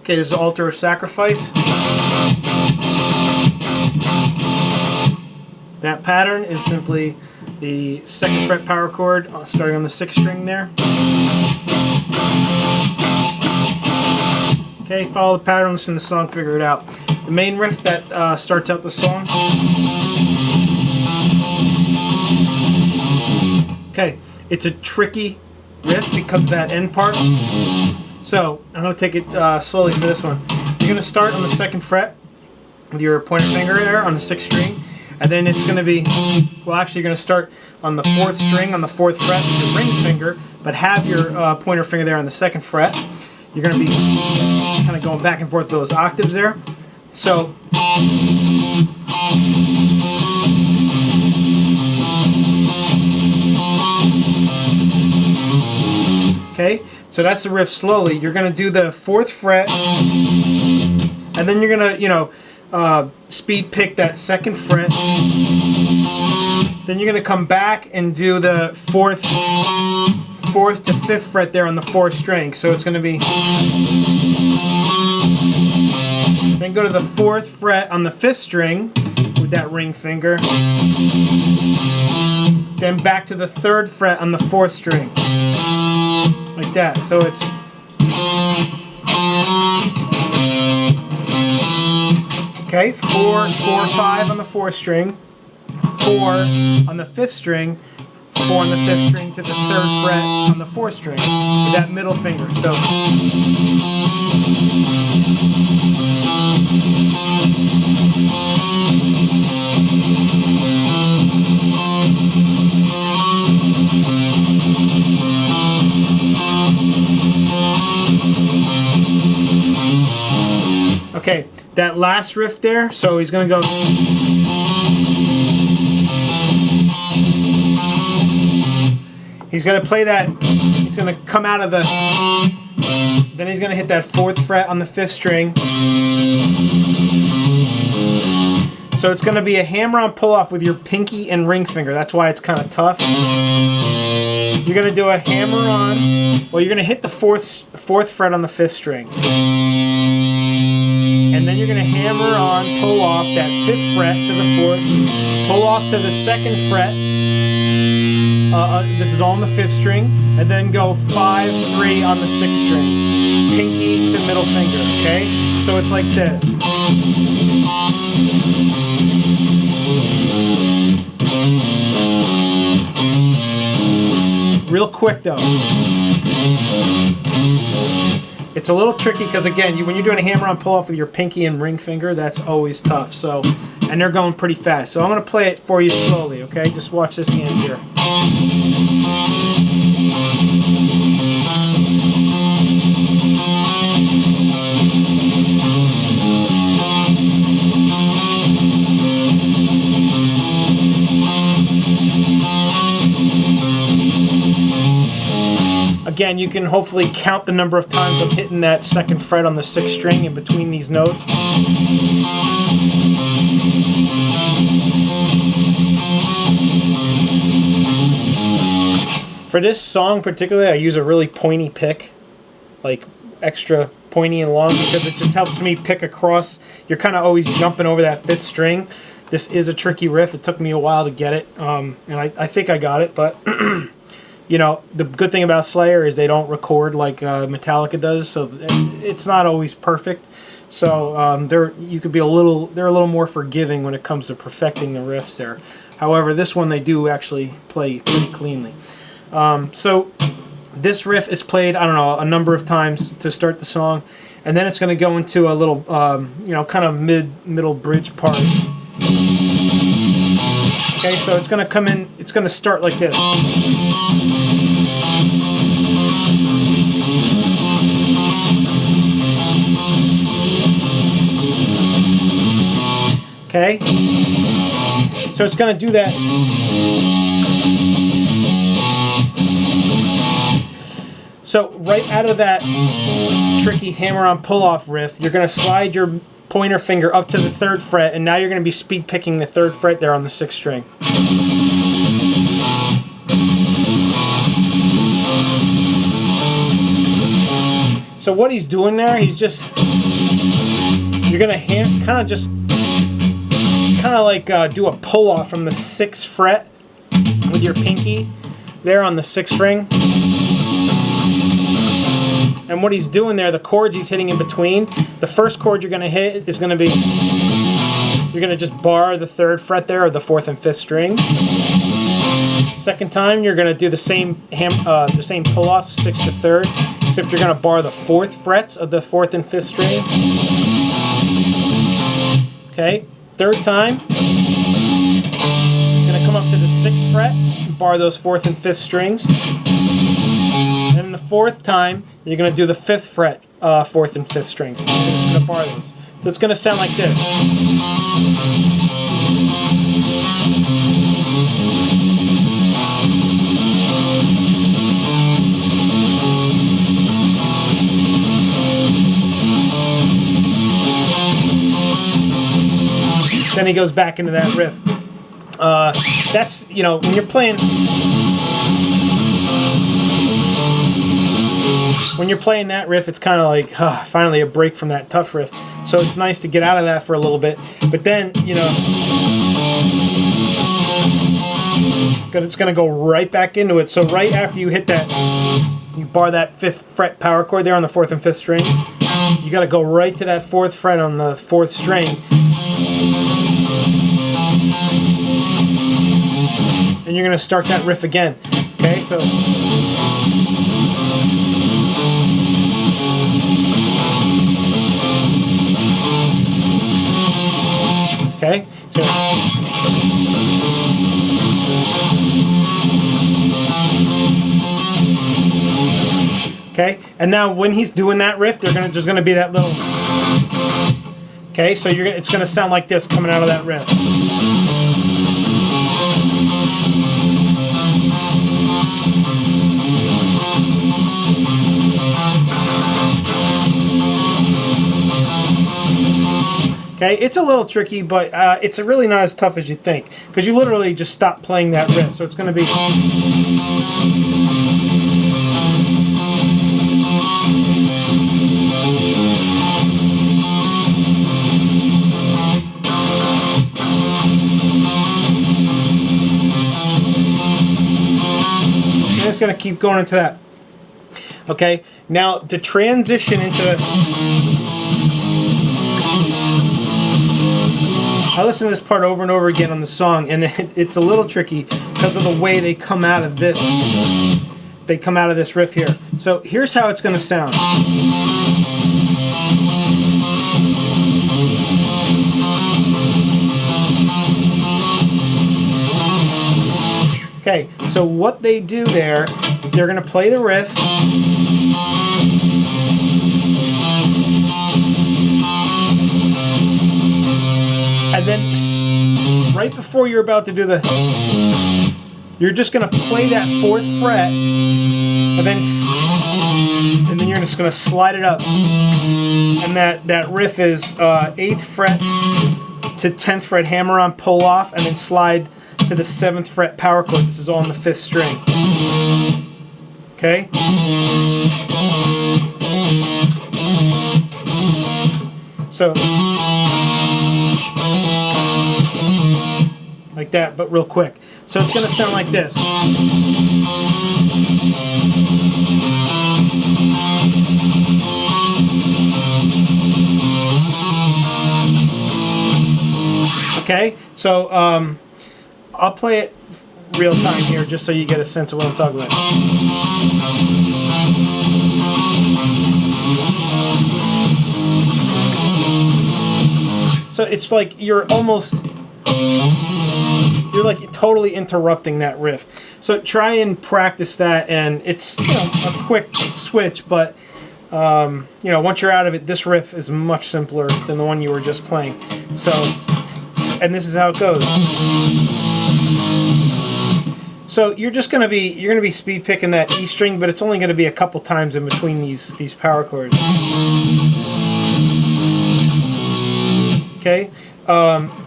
Okay, this is Altar of Sacrifice. That pattern is simply the 2nd fret power chord starting on the 6th string there. Okay, follow the pattern, listen to the song, figure it out. The main riff that starts out the song. Okay, it's a tricky riff because of that end part. So, I'm going to take it slowly for this one. You're going to start on the 2nd fret with your pointer finger there on the 6th string. And then it's going to be, well actually you're going to start on the 4th string on the 4th fret with your ring finger, but have your pointer finger there on the 2nd fret. You're going to be kind of going back and forth those octaves there. So, okay, so that's the riff slowly. You're going to do the 4th fret, and then you're going to, speed pick that 2nd fret. Then you're going to come back and do the 4th to 5th fret there on the 4th string. So it's going to be, then go to the 4th fret on the 5th string with that ring finger. Then back to the 3rd fret on the 4th string. Like that. So it's okay, 4, 4, 5 on the 4th string, 4 on the 5th string, 4 on the 5th string to the 3rd fret on the 4th string with that middle finger. So okay, that last riff there, so he's going to go. He's going to play that, he's going to come out of the, then he's going to hit that 4th fret on the 5th string. So it's going to be a hammer-on pull-off with your pinky and ring finger. That's why it's kind of tough. You're going to do a hammer-on, well, you're going to hit the 4th fret on the 5th string. And then you're going to hammer on, pull off that 5th fret to the 4th, pull off to the 2nd fret. This is all on the 5th string, and then go 5, 3 on the 6th string. Pinky to middle finger, okay? So it's like this. Real quick though. It's a little tricky because again, when you're doing a hammer-on pull-off with your pinky and ring finger, that's always tough. So, and they're going pretty fast. So I'm going to play it for you slowly, okay? Just watch this hand here. Again, you can hopefully count the number of times I'm hitting that 2nd fret on the 6th string in between these notes. For this song particularly, I use a really pointy pick, like extra pointy and long, because it just helps me pick across. You're kind of always jumping over that 5th string. This is a tricky riff. It took me a while to get it, and I think I got it, but you know, the good thing about Slayer is they don't record like Metallica does, so it's not always perfect. So they're a little more forgiving when it comes to perfecting the riffs there. However, this one they do actually play pretty cleanly. So this riff is played, I don't know, a number of times to start the song, and then it's going to go into a little, you know, kind of middle bridge part. Okay, so it's going to come in, it's going to start like this. Okay, so it's going to do that. So right out of that tricky hammer-on pull-off riff, you're going to slide your pointer finger up to the 3rd fret, and now you're going to be speed picking the 3rd fret there on the 6th string. So what he's doing there, he's just, you're gonna kind of like do a pull off from the 6th fret with your pinky there on the 6th string. And what he's doing there, the chords he's hitting in between, the first chord you're gonna hit is gonna be, you're gonna just bar the 3rd fret there of the 4th and 5th string. Second time, you're gonna do the same pull off, 6th to 3rd, except you're gonna bar the 4th frets of the 4th and 5th string. Okay, third time, you're gonna come up to the 6th fret, and bar those 4th and 5th strings. And the 4th time, you're gonna do the 5th fret, 4th and 5th strings. You're just gonna bar those. So it's gonna sound like this. Then he goes back into that riff. That's, you know, when you're playing that riff, it's kind of like, finally a break from that tough riff. So it's nice to get out of that for a little bit. But then, you know, it's going to go right back into it. So right after you hit that, you bar that 5th fret power chord there on the 4th and 5th strings. You got to go right to that 4th fret on the 4th string. And you're going to start that riff again. Okay, so okay, so okay, and now when he's doing that riff, there's going to be that little. Okay, so it's going to sound like this coming out of that riff. Okay, it's a little tricky, but it's really not as tough as you think, because you literally just stop playing that riff. So it's going to be. And it's going to keep going into that. Okay, now to transition into. I listen to this part over and over again on the song, and it's a little tricky because of the way they come out of this. They come out of this riff here. So here's how it's going to sound. Okay, so what they do there, they're going to play the riff. And then right before you're about to do you're just going to play that 4th fret, and then you're just going to slide it up. And that riff is 8th fret to 10th fret hammer-on pull-off, and then slide to the 7th fret power chord. This is all on the 5th string. Okay? So like that, but real quick. So it's going to sound like this. Okay, so I'll play it real time here just so you get a sense of what I'm talking about. So it's like you're like totally interrupting that riff. So try and practice that, and it's, you know, a quick switch, but you know, once you're out of it, this riff is much simpler than the one you were just playing. So, and this is how it goes. So you're gonna be speed picking that E string, but it's only gonna be a couple times in between these power chords. Okay.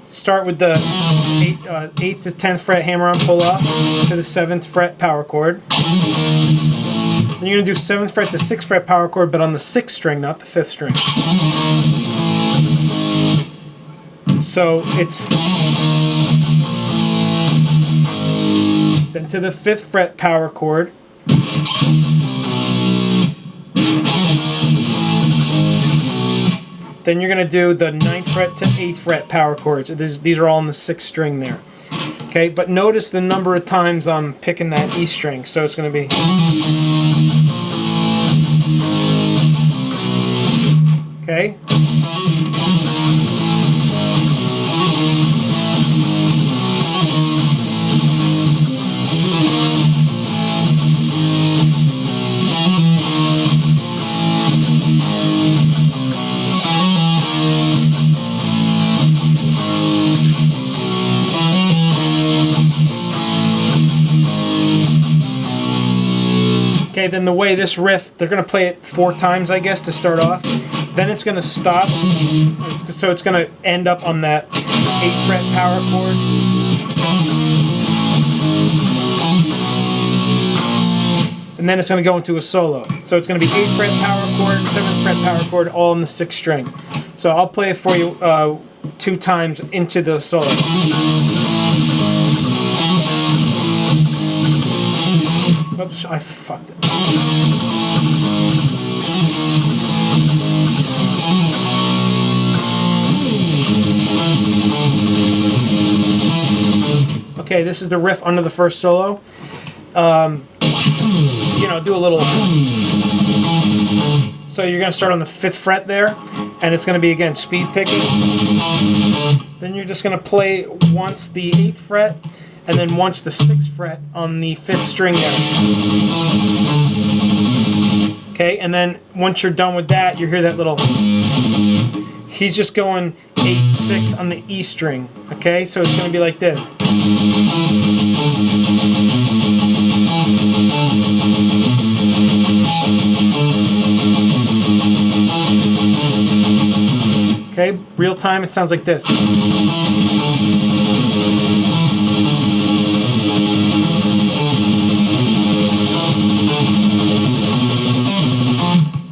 Start with the 8th to 10th fret hammer-on pull-off to the 7th fret power chord. Then you're going to do 7th fret to 6th fret power chord, but on the 6th string, not the 5th string. So it's then to the 5th fret power chord. Then you're going to do the 9th fret to 8th fret power chords. These are all on the 6th string there. Okay, but notice the number of times I'm picking that E string. So it's going to be... Okay. Okay, then the way this riff, they're going to play it 4 times, I guess, to start off. Then it's going to stop, so it's going to end up on that 8th fret power chord. And then it's going to go into a solo. So it's going to be 8th fret power chord, 7th fret power chord, all on the 6th string. So I'll play it for you 2 times into the solo. Oops, I fucked it. Okay, this is the riff under the first solo. You know, do a little... So you're going to start on the 5th fret there, and it's going to be, again, speed picking. Then you're just going to play once the 8th fret, and then once the 6th fret on the 5th string there. Okay, and then once you're done with that, you hear that little... He's just going 8, 6 on the E string. Okay, so it's going to be like this. Okay, real time, it sounds like this.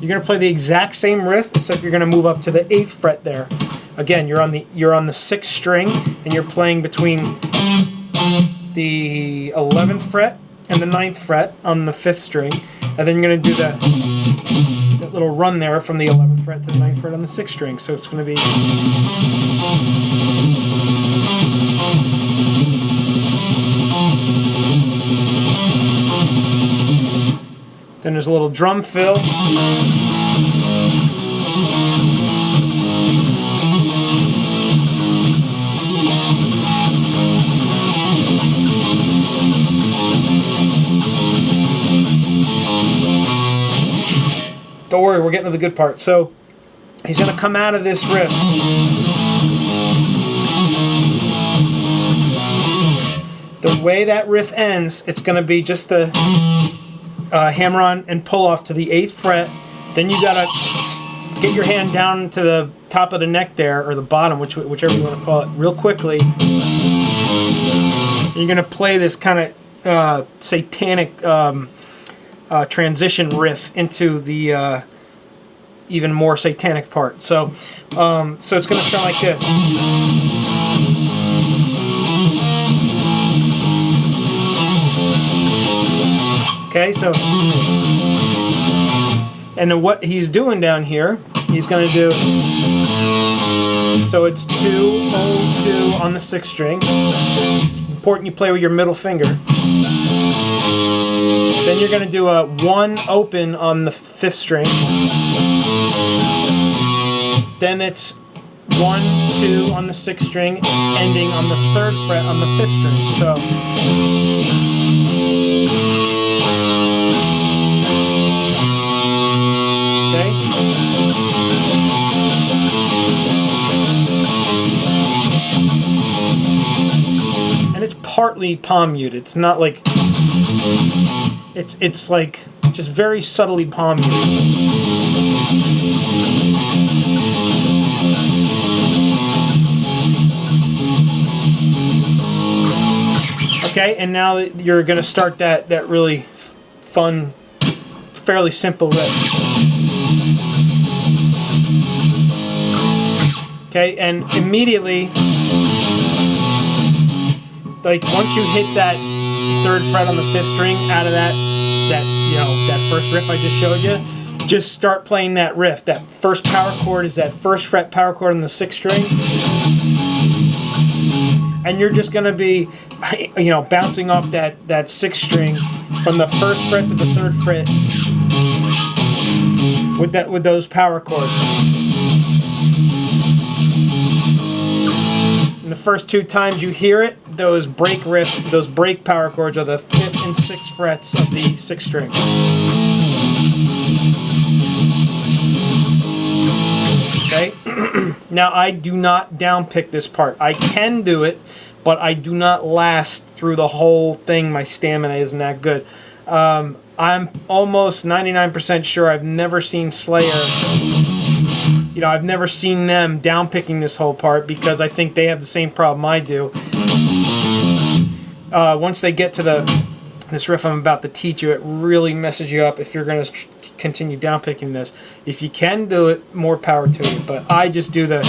You're going to play the exact same riff, except you're going to move up to the 8th fret there. Again, you're on the 6th string, and you're playing between the 11th fret and the 9th fret on the 5th string, and then you're going to do that little run there from the 11th fret to the 9th fret on the 6th string. So it's going to be... Then there's a little drum fill. Don't worry, we're getting to the good part. So he's going to come out of this riff. The way that riff ends, it's going to be just the hammer on and pull off to the 8th fret. Then you got to get your hand down to the top of the neck there, or the bottom, whichever you want to call it, real quickly. You're going to play this kind of satanic transition riff into the even more satanic part. So it's going to sound like this. Okay, so, and then what he's doing down here, he's going to do, so it's 2, 0, 2 on the 6th string. Important you play with your middle finger. Then you're going to do a 1 open on the 5th string. Then it's 1, 2 on the 6th string, ending on the 3rd fret on the 5th string. So, okay. And it's partly palm muted. It's not like it's like just very subtly palm muted. Okay, and now you're going to start that really fun fairly simple riff. Okay, and immediately, like once you hit that 3rd fret on the 5th string out of that first riff I just showed you, just start playing that riff. That first power chord is that 1st fret power chord on the 6th string, and you're just going to be, bouncing off that 6th string from the 1st fret to the 3rd fret with those power chords. And the first 2 times you hear it, those break power chords are the 5th and 6th frets of the 6th string. Okay. Now I do not downpick this part. I can do it, but I do not last through the whole thing. My stamina isn't that good. I'm almost 99% sure I've never seen Slayer. I've never seen them downpicking this whole part, because I think they have the same problem I do. Once they get to this riff I'm about to teach you, it really messes you up if you're going to continue downpicking this. If you can do it, more power to you. But I just do the...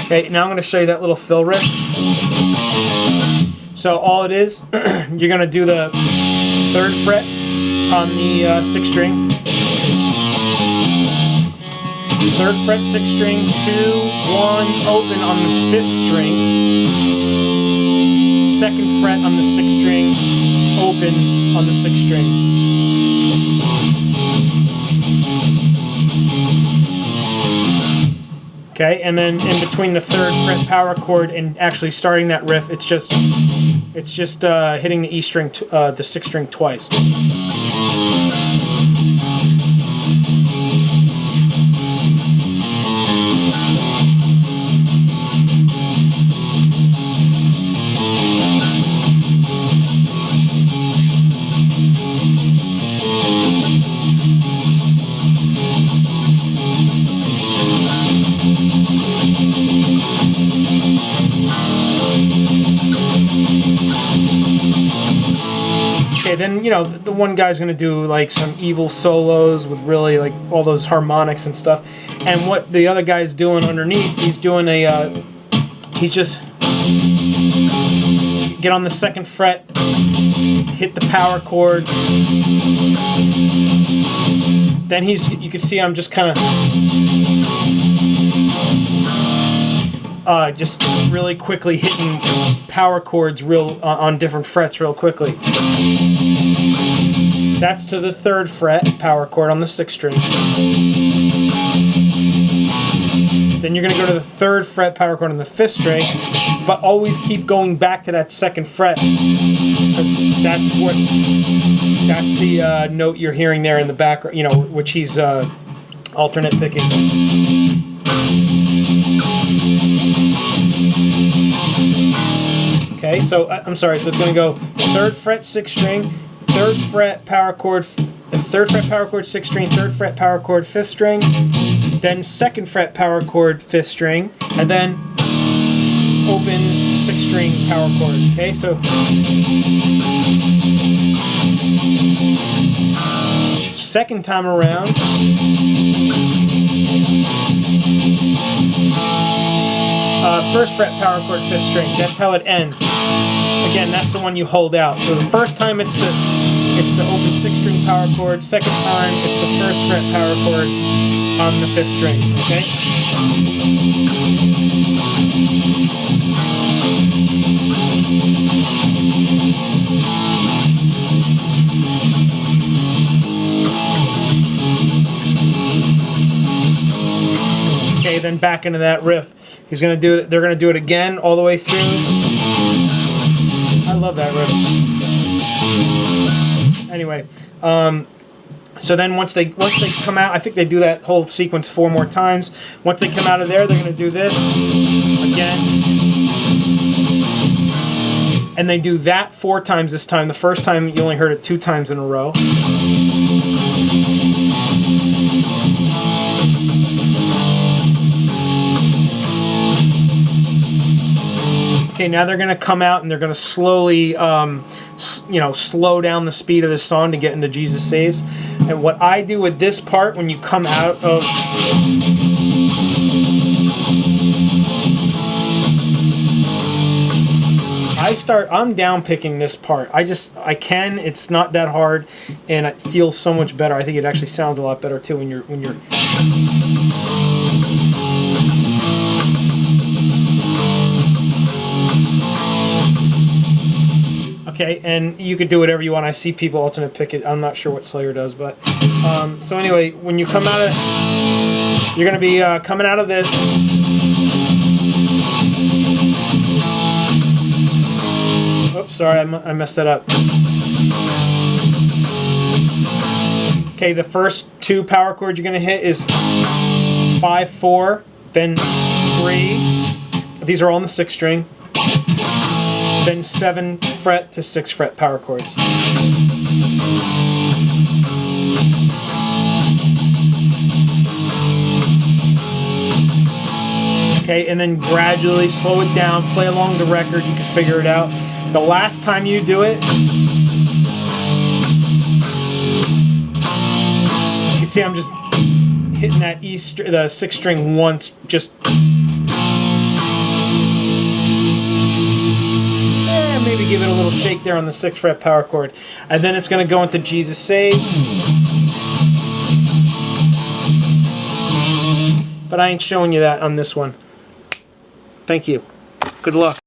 Okay, now I'm going to show you that little fill riff. So all it is, you're going to do the 3rd fret on the 6th string, 3rd fret 6th string, 2, 1, open on the 5th string, 2nd fret on the 6th string, open on the 6th string. Okay, and then in between the 3rd fret power chord and actually starting that riff, it's just hitting the E string, the 6th string twice. Okay, then, the one guy's going to do like some evil solos with really like all those harmonics and stuff. And what the other guy's doing underneath, he's doing he's just get on the 2nd fret, hit the power chord. Then you can see I'm just kind of just really quickly hitting power chords on different frets real quickly. That's to the 3rd fret power chord on the 6th string. Then you're going to go to the 3rd fret power chord on the 5th string, but always keep going back to that 2nd fret, because that's the note you're hearing there in the background, which he's alternate picking. Okay, so I'm sorry, so it's going to go 3rd fret 6th string, 3rd fret power chord, 3rd fret power chord 6th string, 3rd fret power chord 5th string, then 2nd fret power chord 5th string, and then open 6th string power chord. Okay, so second time around, first fret power chord 5th string. That's how it ends. Again, that's the one you hold out. So the first time it's the open 6th string power chord. Second time it's the 1st fret power chord on the 5th string. Okay. Okay, then back into that riff. He's gonna do it. They're gonna do it again all the way through. I love that riff. Anyway, so then once they come out, I think they do that whole sequence 4 more times. Once they come out of there, they're gonna do this again, and they do that 4 times this time. The first time you only heard it 2 times in a row. Okay, now they're going to come out and they're going to slowly, you know, slow down the speed of the song to get into Jesus Saves. And what I do with this part when you come out of... I'm down picking this part. I can, it's not that hard, and it feels so much better. I think it actually sounds a lot better too when you're okay, and you could do whatever you want. I see people alternate pick it. I'm not sure what Slayer does, but so anyway, when you come out of, you're going to be coming out of this. Oops, sorry, I messed that up. Okay, the first two power chords you're going to hit is 5, 4, then 3. These are all on the 6th string. Then 7 fret to 6 fret power chords. Okay, and then gradually slow it down, play along the record, you can figure it out. The last time you do it, you can see I'm just hitting that the 6th string once, just maybe give it a little shake there on the 6th fret power chord. And then it's going to go into Jesus Save. But I ain't showing you that on this one. Thank you. Good luck.